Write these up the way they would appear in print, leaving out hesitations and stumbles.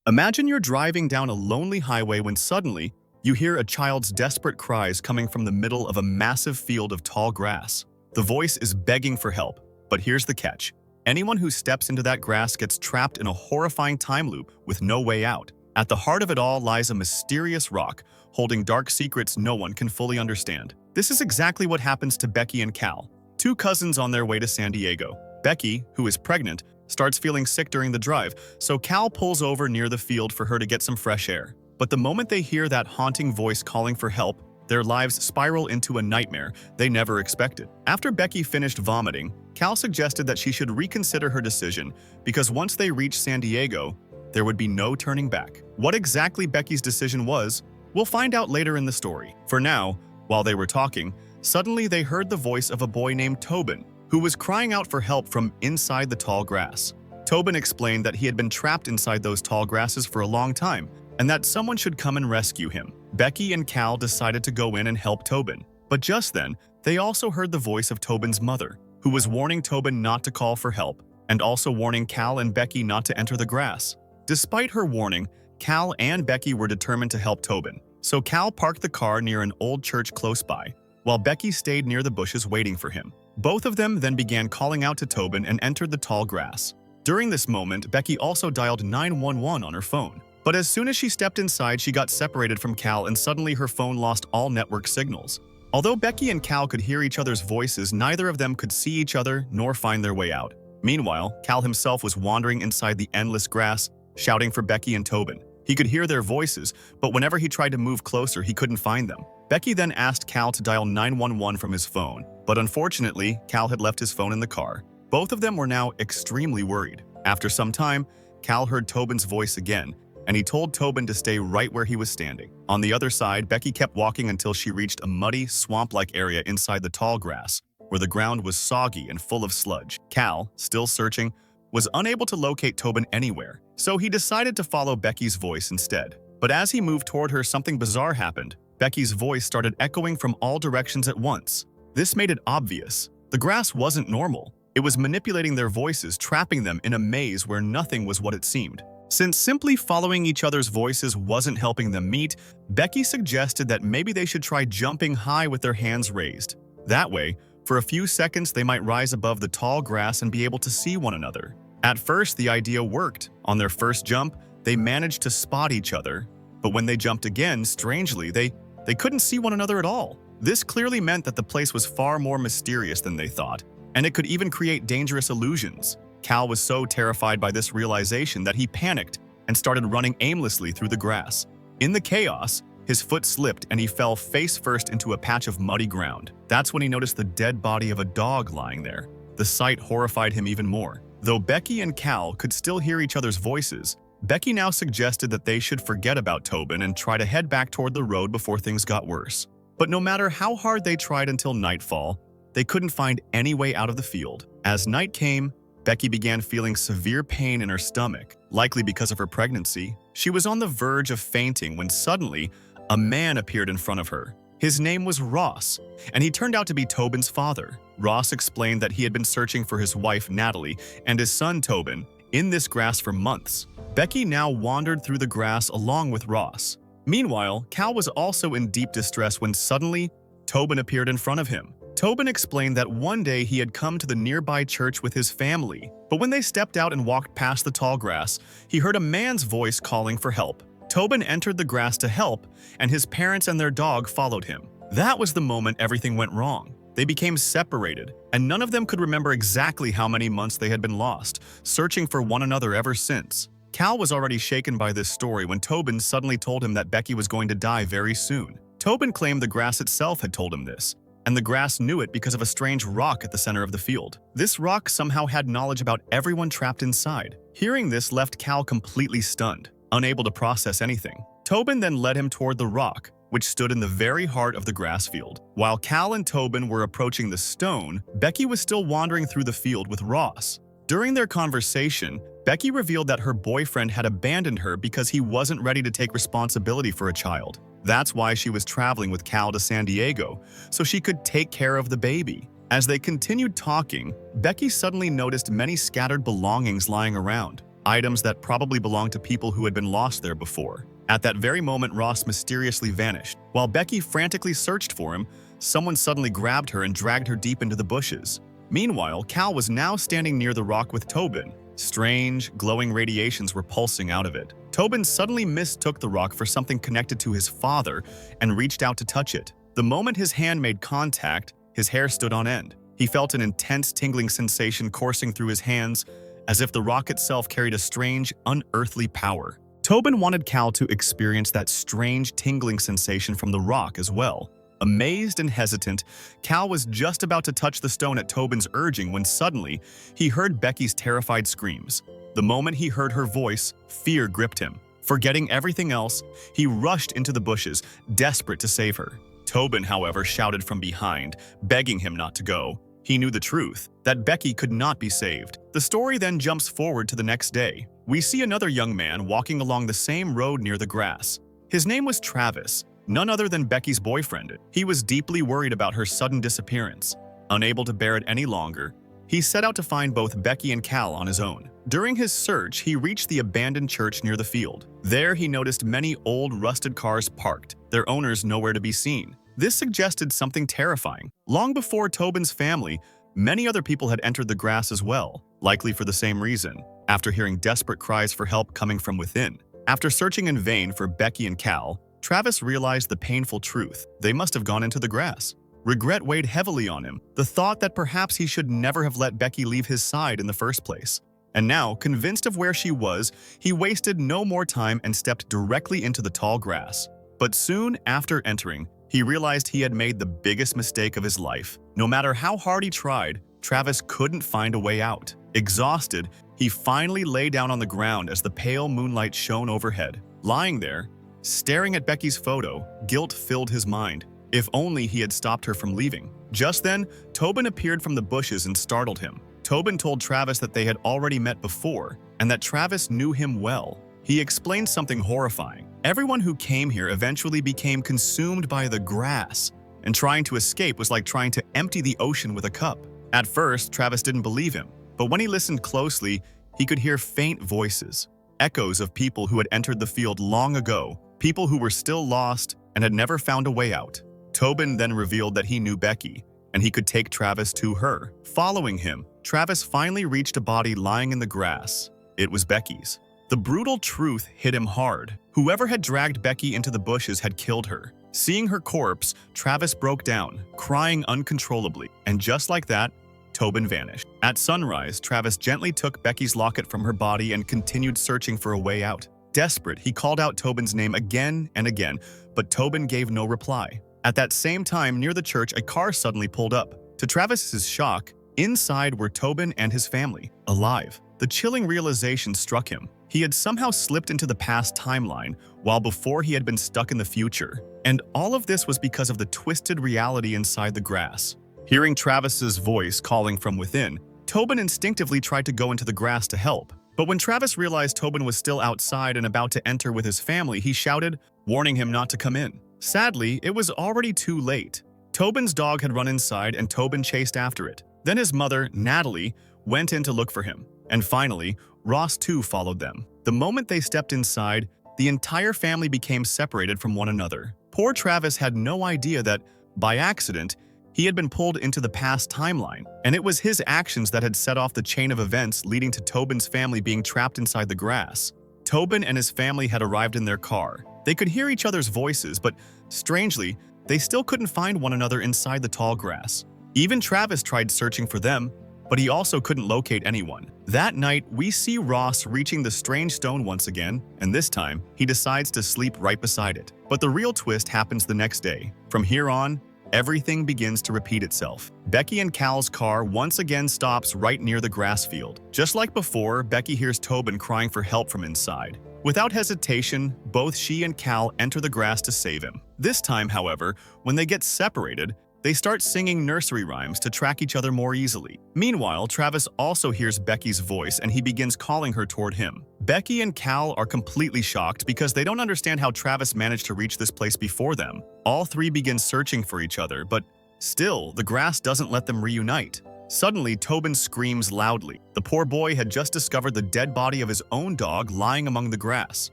Imagine you're driving down a lonely highway when suddenly you hear a child's desperate cries coming from the middle of a massive field of tall grass. The voice is begging for help, but here's the catch. Anyone who steps into that grass gets trapped in a horrifying time loop with no way out. At the heart of it all lies a mysterious rock, holding dark secrets no one can fully understand. This is exactly what happens to Becky and Cal, two cousins on their way to San Diego. Becky, who is pregnant, starts feeling sick during the drive, so Cal pulls over near the field for her to get some fresh air. But the moment they hear that haunting voice calling for help, their lives spiral into a nightmare they never expected. After Becky finished vomiting, Cal suggested that she should reconsider her decision because once they reached San Diego, there would be no turning back. What exactly Becky's decision was, we'll find out later in the story. For now, while they were talking, suddenly they heard the voice of a boy named Tobin, who was crying out for help from inside the tall grass. Tobin explained that he had been trapped inside those tall grasses for a long time, and that someone should come and rescue him. Becky and Cal decided to go in and help Tobin. But just then, they also heard the voice of Tobin's mother, who was warning Tobin not to call for help, and also warning Cal and Becky not to enter the grass. Despite her warning, Cal and Becky were determined to help Tobin. So Cal parked the car near an old church close by, while Becky stayed near the bushes waiting for him. Both of them then began calling out to Tobin and entered the tall grass. During this moment, Becky also dialed 911 on her phone. But as soon as she stepped inside, she got separated from Cal and suddenly her phone lost all network signals. Although Becky and Cal could hear each other's voices, neither of them could see each other nor find their way out. Meanwhile, Cal himself was wandering inside the endless grass, shouting for Becky and Tobin. He could hear their voices, but whenever he tried to move closer, he couldn't find them. Becky then asked Cal to dial 911 from his phone, but unfortunately, Cal had left his phone in the car. Both of them were now extremely worried. After some time, Cal heard Tobin's voice again, and he told Tobin to stay right where he was standing. On the other side, Becky kept walking until she reached a muddy, swamp-like area inside the tall grass, where the ground was soggy and full of sludge. Cal, still searching, was unable to locate Tobin anywhere, so he decided to follow Becky's voice instead. But as he moved toward her, something bizarre happened. Becky's voice started echoing from all directions at once. This made it obvious. The grass wasn't normal. It was manipulating their voices, trapping them in a maze where nothing was what it seemed. Since simply following each other's voices wasn't helping them meet, Becky suggested that maybe they should try jumping high with their hands raised. That way, for a few seconds they might rise above the tall grass and be able to see one another. At first, the idea worked. On their first jump, they managed to spot each other. But when they jumped again, strangely, they couldn't see one another at all. This clearly meant that the place was far more mysterious than they thought, and it could even create dangerous illusions. Cal was so terrified by this realization that he panicked and started running aimlessly through the grass. In the chaos, his foot slipped and he fell face first into a patch of muddy ground. That's when he noticed the dead body of a dog lying there. The sight horrified him even more. Though Becky and Cal could still hear each other's voices, Becky now suggested that they should forget about Tobin and try to head back toward the road before things got worse. But no matter how hard they tried until nightfall, they couldn't find any way out of the field. As night came, Becky began feeling severe pain in her stomach, likely because of her pregnancy. She was on the verge of fainting when suddenly, a man appeared in front of her. His name was Ross, and he turned out to be Tobin's father. Ross explained that he had been searching for his wife, Natalie, and his son, Tobin, in this grass for months. Becky now wandered through the grass along with Ross. Meanwhile, Cal was also in deep distress when suddenly, Tobin appeared in front of him. Tobin explained that one day he had come to the nearby church with his family, but when they stepped out and walked past the tall grass, he heard a man's voice calling for help. Tobin entered the grass to help, and his parents and their dog followed him. That was the moment everything went wrong. They became separated, and none of them could remember exactly how many months they had been lost, searching for one another ever since. Cal was already shaken by this story when Tobin suddenly told him that Becky was going to die very soon. Tobin claimed the grass itself had told him this, and the grass knew it because of a strange rock at the center of the field. This rock somehow had knowledge about everyone trapped inside. Hearing this left Cal completely stunned, unable to process anything. Tobin then led him toward the rock, which stood in the very heart of the grass field. While Cal and Tobin were approaching the stone, Becky was still wandering through the field with Ross. During their conversation, Becky revealed that her boyfriend had abandoned her because he wasn't ready to take responsibility for a child. That's why she was traveling with Cal to San Diego, so she could take care of the baby. As they continued talking, Becky suddenly noticed many scattered belongings lying around. items that probably belonged to people who had been lost there before. At that very moment, Ross mysteriously vanished. While Becky frantically searched for him, someone suddenly grabbed her and dragged her deep into the bushes. Meanwhile, Cal was now standing near the rock with Tobin. Strange, glowing radiations were pulsing out of it. Tobin suddenly mistook the rock for something connected to his father and reached out to touch it. The moment his hand made contact, his hair stood on end. He felt an intense tingling sensation coursing through his hands, as if the rock itself carried a strange, unearthly power. Tobin wanted Cal to experience that strange tingling sensation from the rock as well. Amazed and hesitant, Cal was just about to touch the stone at Tobin's urging when suddenly he heard Becky's terrified screams. The moment he heard her voice, fear gripped him. Forgetting everything else, he rushed into the bushes, desperate to save her. Tobin, however, shouted from behind, begging him not to go. He knew the truth, that Becky could not be saved. The story then jumps forward to the next day. We see another young man walking along the same road near the grass. His name was Travis, none other than Becky's boyfriend. He was deeply worried about her sudden disappearance. Unable to bear it any longer, he set out to find both Becky and Cal on his own. During his search, he reached the abandoned church near the field. There, he noticed many old, rusted cars parked, their owners nowhere to be seen. This suggested something terrifying. Long before Tobin's family, many other people had entered the grass as well, likely for the same reason, after hearing desperate cries for help coming from within. After searching in vain for Becky and Cal, Travis realized the painful truth. They must have gone into the grass. Regret weighed heavily on him, the thought that perhaps he should never have let Becky leave his side in the first place. And now, convinced of where she was, he wasted no more time and stepped directly into the tall grass. But soon after entering, he realized he had made the biggest mistake of his life. No matter how hard he tried, Travis couldn't find a way out. Exhausted, he finally lay down on the ground as the pale moonlight shone overhead. Lying there, staring at Becky's photo, guilt filled his mind. If only he had stopped her from leaving. Just then, Tobin appeared from the bushes and startled him. Tobin told Travis that they had already met before, and that Travis knew him well. He explained something horrifying. Everyone who came here eventually became consumed by the grass, and trying to escape was like trying to empty the ocean with a cup. At first, Travis didn't believe him, but when he listened closely, he could hear faint voices, echoes of people who had entered the field long ago, people who were still lost and had never found a way out. Tobin then revealed that he knew Becky, and he could take Travis to her. Following him, Travis finally reached a body lying in the grass. It was Becky's. The brutal truth hit him hard. Whoever had dragged Becky into the bushes had killed her. Seeing her corpse, Travis broke down, crying uncontrollably, and just like that, Tobin vanished. At sunrise, Travis gently took Becky's locket from her body and continued searching for a way out. Desperate, he called out Tobin's name again and again, but Tobin gave no reply. At that same time, near the church, a car suddenly pulled up. To Travis's shock, inside were Tobin and his family, alive. The chilling realization struck him. He had somehow slipped into the past timeline, while before he had been stuck in the future. And all of this was because of the twisted reality inside the grass. Hearing Travis's voice calling from within, Tobin instinctively tried to go into the grass to help. But when Travis realized Tobin was still outside and about to enter with his family, he shouted, warning him not to come in. Sadly, it was already too late. Tobin's dog had run inside and Tobin chased after it. Then his mother, Natalie, went in to look for him. And finally, Ross too followed them. The moment they stepped inside, the entire family became separated from one another. Poor Travis had no idea that, by accident, he had been pulled into the past timeline, and it was his actions that had set off the chain of events leading to Tobin's family being trapped inside the grass. Tobin and his family had arrived in their car. They could hear each other's voices, but strangely, they still couldn't find one another inside the tall grass. Even Travis tried searching for them, but he also couldn't locate anyone. That night, we see Ross reaching the strange stone once again, and this time, he decides to sleep right beside it. But the real twist happens the next day. From here on, everything begins to repeat itself. Becky and Cal's car once again stops right near the grass field. Just like before, Becky hears Tobin crying for help from inside. Without hesitation, both she and Cal enter the grass to save him. This time, however, when they get separated, they start singing nursery rhymes to track each other more easily. Meanwhile, Travis also hears Becky's voice and he begins calling her toward him. Becky and Cal are completely shocked because they don't understand how Travis managed to reach this place before them. All three begin searching for each other, but still, the grass doesn't let them reunite. Suddenly, Tobin screams loudly. The poor boy had just discovered the dead body of his own dog lying among the grass.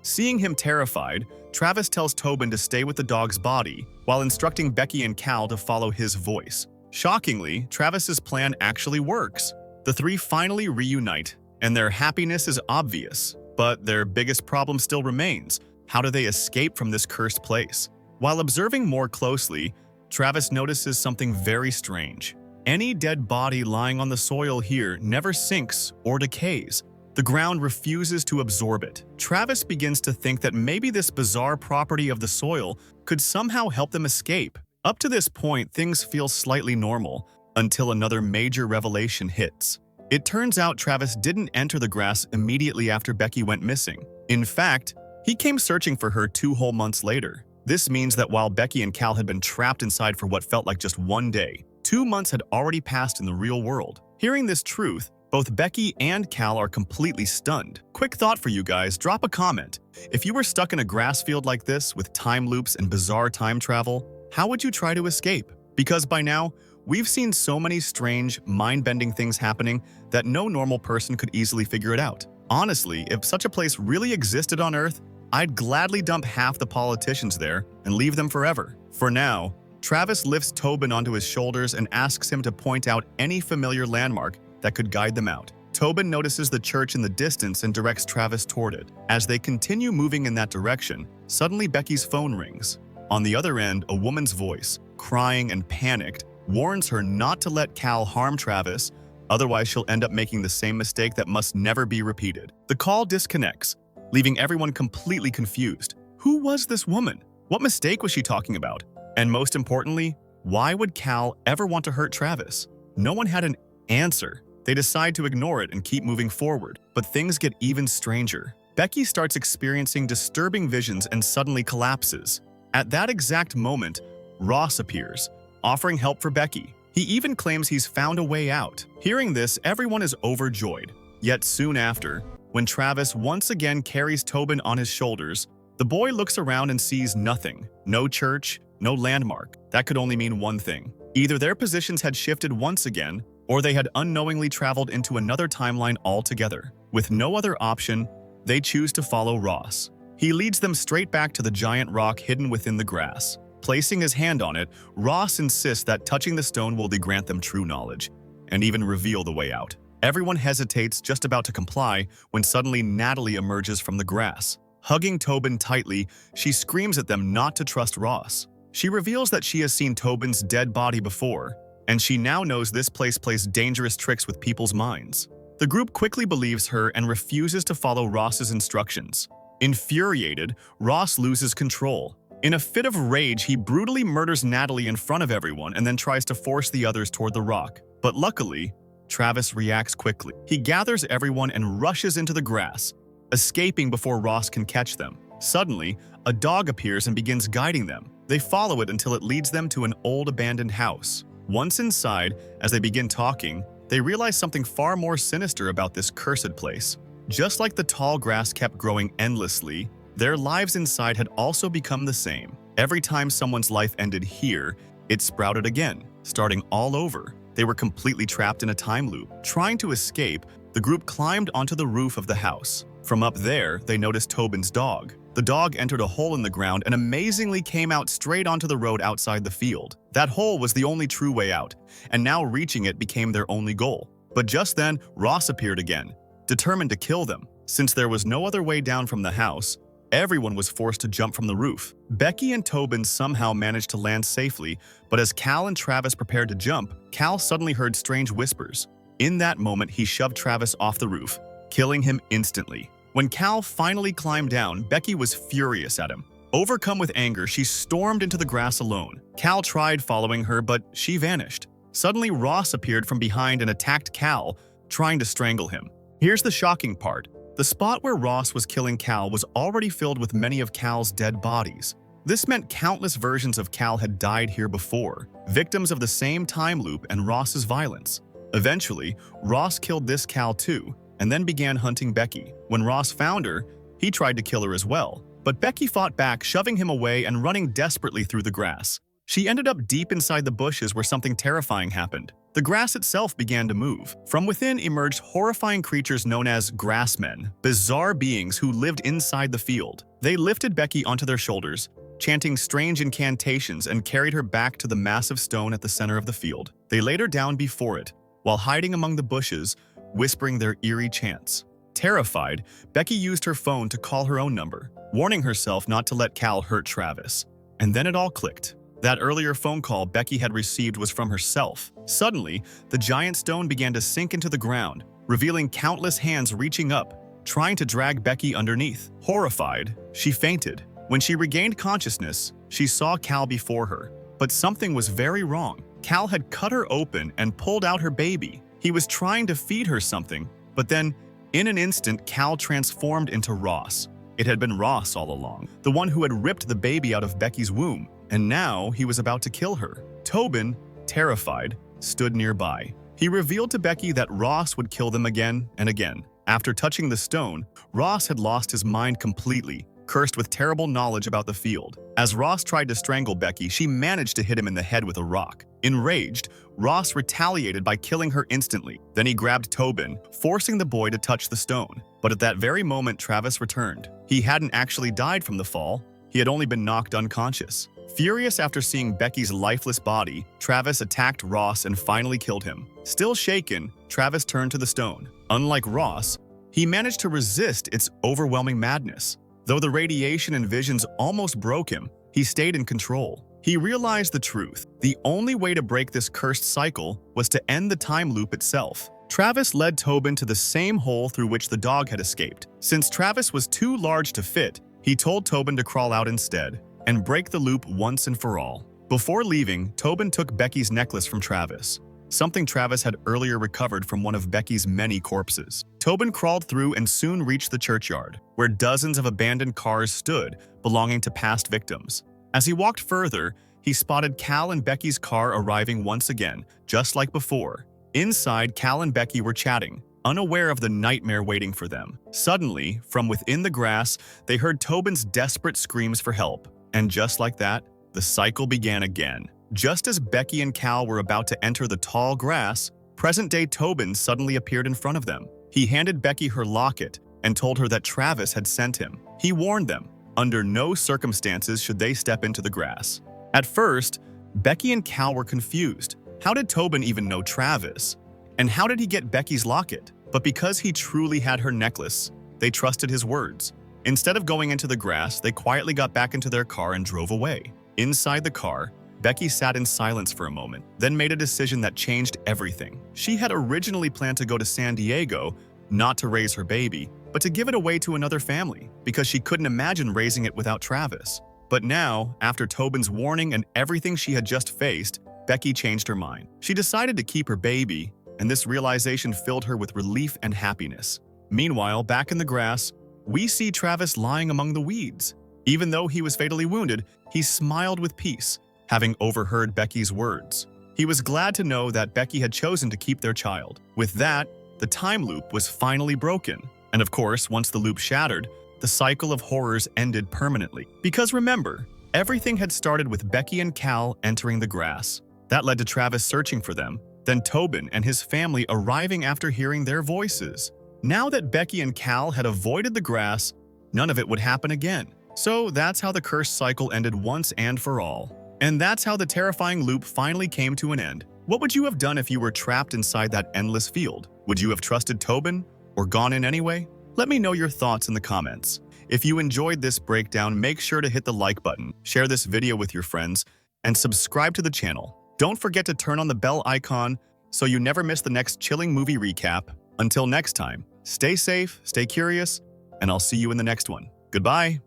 Seeing him terrified, Travis tells Tobin to stay with the dog's body, while instructing Becky and Cal to follow his voice. Shockingly, Travis's plan actually works. The three finally reunite, and their happiness is obvious. But their biggest problem still remains. How do they escape from this cursed place? While observing more closely, Travis notices something very strange. Any dead body lying on the soil here never sinks or decays. The ground refuses to absorb it. Travis begins to think that maybe this bizarre property of the soil could somehow help them escape. Up to this point, things feel slightly normal, until another major revelation hits. It turns out Travis didn't enter the grass immediately after Becky went missing. In fact, he came searching for her 2 whole months later. This means that while Becky and Cal had been trapped inside for what felt like just 1 day, 2 months had already passed in the real world. Hearing this truth, both Becky and Cal are completely stunned. Quick thought for you guys, drop a comment. If you were stuck in a grass field like this with time loops and bizarre time travel, how would you try to escape? Because by now, we've seen so many strange, mind-bending things happening that no normal person could easily figure it out. Honestly, if such a place really existed on Earth, I'd gladly dump half the politicians there and leave them forever. For now, Travis lifts Tobin onto his shoulders and asks him to point out any familiar landmark that could guide them out. Tobin notices the church in the distance and directs Travis toward it. As they continue moving in that direction, suddenly Becky's phone rings. On the other end, a woman's voice, crying and panicked, warns her not to let Cal harm Travis, otherwise she'll end up making the same mistake that must never be repeated. The call disconnects, leaving everyone completely confused. Who was this woman? What mistake was she talking about? And most importantly, why would Cal ever want to hurt Travis? No one had an answer. They decide to ignore it and keep moving forward. But things get even stranger. Becky starts experiencing disturbing visions and suddenly collapses. At that exact moment, Ross appears, offering help for Becky. He even claims he's found a way out. Hearing this, everyone is overjoyed. Yet soon after, when Travis once again carries Tobin on his shoulders, the boy looks around and sees nothing. No church, no landmark. That could only mean one thing. Either their positions had shifted once again, or they had unknowingly traveled into another timeline altogether. With no other option, they choose to follow Ross. He leads them straight back to the giant rock hidden within the grass. Placing his hand on it, Ross insists that touching the stone will grant them true knowledge, and even reveal the way out. Everyone hesitates, just about to comply, when suddenly Natalie emerges from the grass. Hugging Tobin tightly, she screams at them not to trust Ross. She reveals that she has seen Tobin's dead body before, and she now knows this place plays dangerous tricks with people's minds. The group quickly believes her and refuses to follow Ross's instructions. Infuriated, Ross loses control. In a fit of rage, he brutally murders Natalie in front of everyone and then tries to force the others toward the rock. But luckily, Travis reacts quickly. He gathers everyone and rushes into the grass, escaping before Ross can catch them. Suddenly, a dog appears and begins guiding them. They follow it until it leads them to an old abandoned house. Once inside, as they begin talking, they realize something far more sinister about this cursed place. Just like the tall grass kept growing endlessly, their lives inside had also become the same. Every time someone's life ended here, it sprouted again, starting all over. They were completely trapped in a time loop. Trying to escape, the group climbed onto the roof of the house. From up there, they noticed Tobin's dog. The dog entered a hole in the ground and amazingly came out straight onto the road outside the field. That hole was the only true way out, and now reaching it became their only goal. But just then, Ross appeared again, determined to kill them. Since there was no other way down from the house, everyone was forced to jump from the roof. Becky and Tobin somehow managed to land safely, but as Cal and Travis prepared to jump, Cal suddenly heard strange whispers. In that moment, he shoved Travis off the roof, killing him instantly. When Cal finally climbed down, Becky was furious at him. Overcome with anger, she stormed into the grass alone. Cal tried following her, but she vanished. Suddenly, Ross appeared from behind and attacked Cal, trying to strangle him. Here's the shocking part. The spot where Ross was killing Cal was already filled with many of Cal's dead bodies. This meant countless versions of Cal had died here before, victims of the same time loop and Ross's violence. Eventually, Ross killed this Cal too, and then began hunting Becky. When Ross found her, he tried to kill her as well, but Becky fought back, shoving him away and running desperately through the grass. She ended up deep inside the bushes where something terrifying happened. The grass itself began to move. From within emerged horrifying creatures known as grassmen, bizarre beings who lived inside the field. They lifted Becky onto their shoulders, chanting strange incantations, and carried her back to the massive stone at the center of the field. They laid her down before it, while hiding among the bushes, whispering their eerie chants. Terrified, Becky used her phone to call her own number, warning herself not to let Cal hurt Travis. And then it all clicked. That earlier phone call Becky had received was from herself. Suddenly, the giant stone began to sink into the ground, revealing countless hands reaching up, trying to drag Becky underneath. Horrified, she fainted. When she regained consciousness, she saw Cal before her. But something was very wrong. Cal had cut her open and pulled out her baby. He was trying to feed her something, but then, in an instant, Cal transformed into Ross. It had been Ross all along, the one who had ripped the baby out of Becky's womb, and now he was about to kill her. Tobin, terrified, stood nearby. He revealed to Becky that Ross would kill them again and again. After touching the stone, Ross had lost his mind completely, cursed with terrible knowledge about the field. As Ross tried to strangle Becky, she managed to hit him in the head with a rock. Enraged, Ross retaliated by killing her instantly. Then he grabbed Tobin, forcing the boy to touch the stone. But at that very moment, Travis returned. He hadn't actually died from the fall. He had only been knocked unconscious. Furious after seeing Becky's lifeless body, Travis attacked Ross and finally killed him. Still shaken, Travis turned to the stone. Unlike Ross, he managed to resist its overwhelming madness. Though the radiation and visions almost broke him, he stayed in control. He realized the truth. The only way to break this cursed cycle was to end the time loop itself. Travis led Tobin to the same hole through which the dog had escaped. Since Travis was too large to fit, he told Tobin to crawl out instead and break the loop once and for all. Before leaving, Tobin took Becky's necklace from Travis, something Travis had earlier recovered from one of Becky's many corpses. Tobin crawled through and soon reached the churchyard, where dozens of abandoned cars stood, belonging to past victims. As he walked further, he spotted Cal and Becky's car arriving once again, just like before. Inside, Cal and Becky were chatting, unaware of the nightmare waiting for them. Suddenly, from within the grass, they heard Tobin's desperate screams for help. And just like that, the cycle began again. Just as Becky and Cal were about to enter the tall grass, present-day Tobin suddenly appeared in front of them. He handed Becky her locket and told her that Travis had sent him. He warned them, under no circumstances should they step into the grass. At first, Becky and Cal were confused. How did Tobin even know Travis? And how did he get Becky's locket? But because he truly had her necklace, they trusted his words. Instead of going into the grass, they quietly got back into their car and drove away. Inside the car, Becky sat in silence for a moment, then made a decision that changed everything. She had originally planned to go to San Diego, not to raise her baby, but to give it away to another family, because she couldn't imagine raising it without Travis. But now, after Tobin's warning and everything she had just faced, Becky changed her mind. She decided to keep her baby, and this realization filled her with relief and happiness. Meanwhile, back in the grass, we see Travis lying among the weeds. Even though he was fatally wounded, he smiled with peace, having overheard Becky's words. He was glad to know that Becky had chosen to keep their child. With that, the time loop was finally broken. And of course, once the loop shattered, the cycle of horrors ended permanently. Because remember, everything had started with Becky and Cal entering the grass. That led to Travis searching for them, then Tobin and his family arriving after hearing their voices. Now that Becky and Cal had avoided the grass, none of it would happen again. So that's how the cursed cycle ended once and for all. And that's how the terrifying loop finally came to an end. What would you have done if you were trapped inside that endless field? Would you have trusted Tobin or gone in anyway? Let me know your thoughts in the comments. If you enjoyed this breakdown, make sure to hit the like button, share this video with your friends, and subscribe to the channel. Don't forget to turn on the bell icon so you never miss the next chilling movie recap. Until next time, stay safe, stay curious, and I'll see you in the next one. Goodbye.